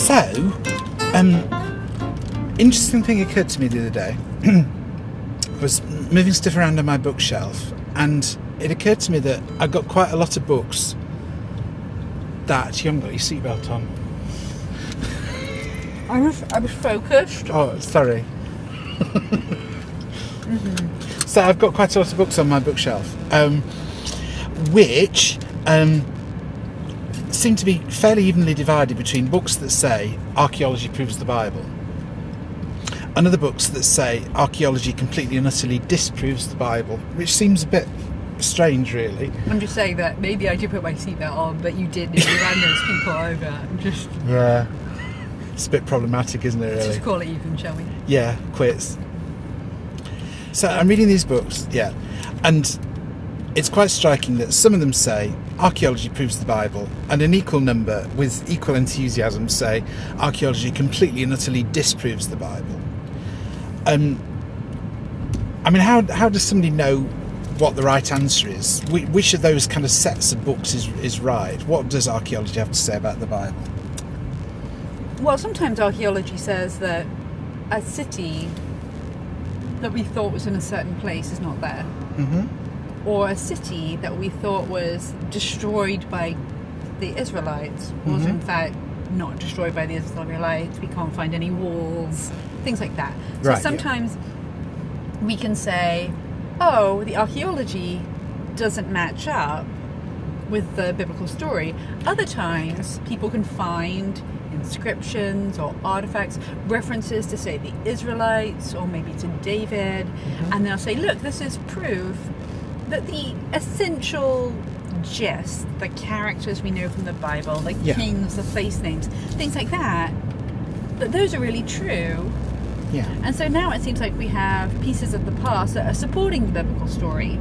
So, interesting thing occurred to me the other day. Was moving stuff around on my bookshelf, and it occurred to me that I've got quite a lot of books that you haven't got your seatbelt on. I was focused. Oh, sorry. So I've got quite a lot of books on my bookshelf, which seem to be fairly evenly divided between books that say archaeology proves the Bible and other books that say archaeology completely and utterly disproves the Bible, which seems a bit strange, really. I'm just saying that maybe I did put my seatbelt on, but you didn't. You ran those people over. Yeah. It's a bit problematic, isn't it, really? Let's just call it even, shall we? Yeah, quits. So I'm reading these books, and it's quite striking that some of them say archaeology proves the Bible, and an equal number with equal enthusiasm say archaeology completely and utterly disproves the Bible. I mean, how does somebody know what the right answer is? Which of those kind of sets of books is right? What does archaeology have to say about the Bible? Well, sometimes archaeology says that a city that we thought was in a certain place is not there. Mm-hmm. Or a city that we thought was destroyed by the Israelites was in fact not destroyed by the Israelites. We can't find any walls, things like that. So sometimes we can say, oh, the archaeology doesn't match up with the biblical story. Other times people can find inscriptions or artifacts, references to, say, the Israelites or maybe to David, and they'll say, look, this is proof that the essential gist, the characters we know from the Bible, the kings, the place names, things like that those are really true. Yeah. And so now it seems like we have pieces of the past that are supporting the biblical story.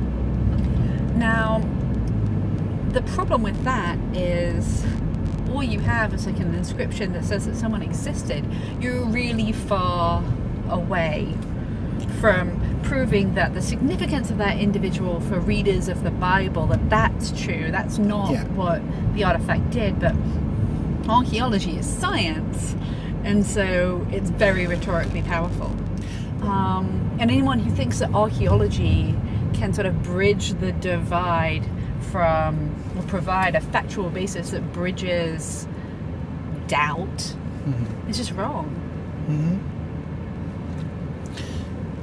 Now, the problem with that is all you have is like an inscription that says that someone existed. You're really far away from proving that the significance of that individual for readers of the Bible, that's true. That's not what the artifact did. But archaeology is science, and so it's very rhetorically powerful. And anyone who thinks that archaeology can sort of bridge the divide from, or provide a factual basis that bridges doubt, is just wrong.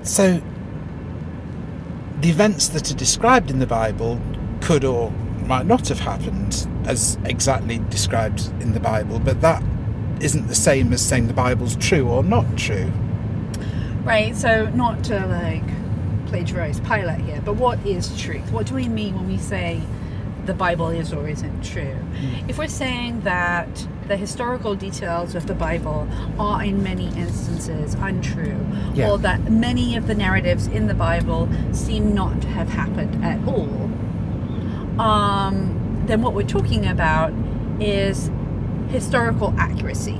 So the events that are described in the Bible could or might not have happened as exactly described in the Bible, but that isn't the same as saying the Bible's true or not true. Right, so not to like plagiarize Pilate here, but what is truth? What do we mean when we say the Bible is or isn't true? If we're saying that the historical details of the Bible are in many instances untrue, or that many of the narratives in the Bible seem not to have happened at all, then what we're talking about is historical accuracy.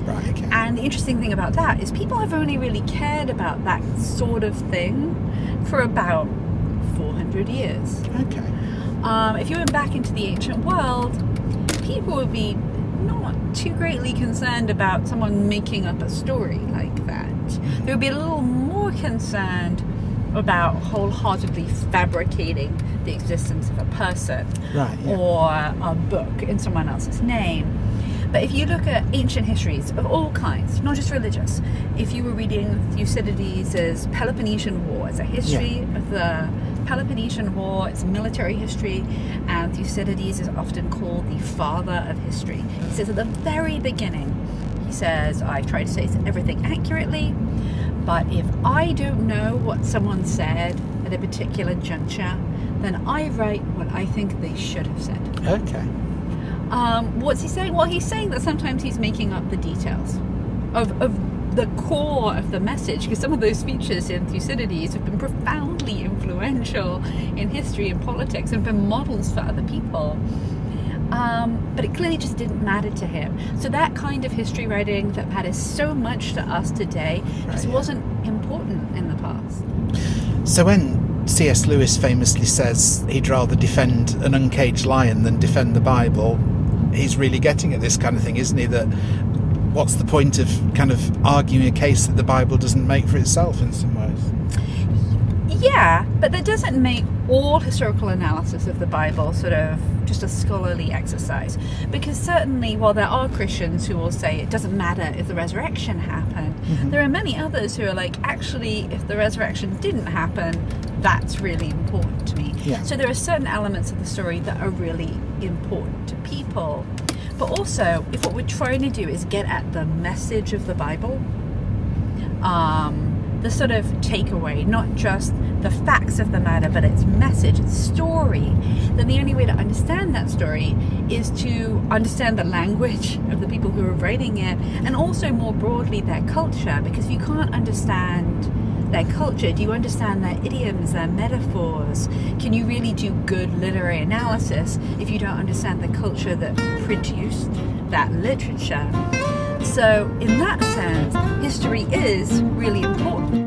Right, okay. And the interesting thing about that is people have only really cared about that sort of thing for about 400 years. Okay. If you went back into the ancient world, people would be not too greatly concerned about someone making up a story like that. They would be a little more concerned about wholeheartedly fabricating the existence of a person or a book in someone else's name. But if you look at ancient histories of all kinds, not just religious, if you were reading Thucydides' Peloponnesian War, it's a history of the Peloponnesian War, it's military history, and Thucydides is often called the father of history. He says at the very beginning, he says, I try to say everything accurately, but if I don't know what someone said at a particular juncture, then I write what I think they should have said. Okay. What's he saying? Well, he's saying that sometimes he's making up the details of the core of the message, because some of those speeches in Thucydides have been profoundly influential in history and politics and been models for other people. But it clearly just didn't matter to him. So that kind of history writing that matters so much to us today just wasn't important in the past. So when C.S. Lewis famously says he'd rather defend an uncaged lion than defend the Bible, he's really getting at this kind of thing, isn't he? That what's the point of kind of arguing a case that the Bible doesn't make for itself in some ways? Yeah, but that doesn't make all historical analysis of the Bible sort of just a scholarly exercise. Because certainly, while there are Christians who will say it doesn't matter if the resurrection happened, there are many others who are like, actually, if the resurrection didn't happen, that's really important to me. Yeah. So there are certain elements of the story that are really important to people. But also, if what we're trying to do is get at the message of the Bible, the sort of takeaway, not just the facts of the matter, but its message, its story, then the only way to understand that story is to understand the language of the people who are writing it, and also more broadly their culture, because if you can't understand their culture, do you understand their idioms, their metaphors? Can you really do good literary analysis if you don't understand the culture that produced that literature? So in that sense, history is really important.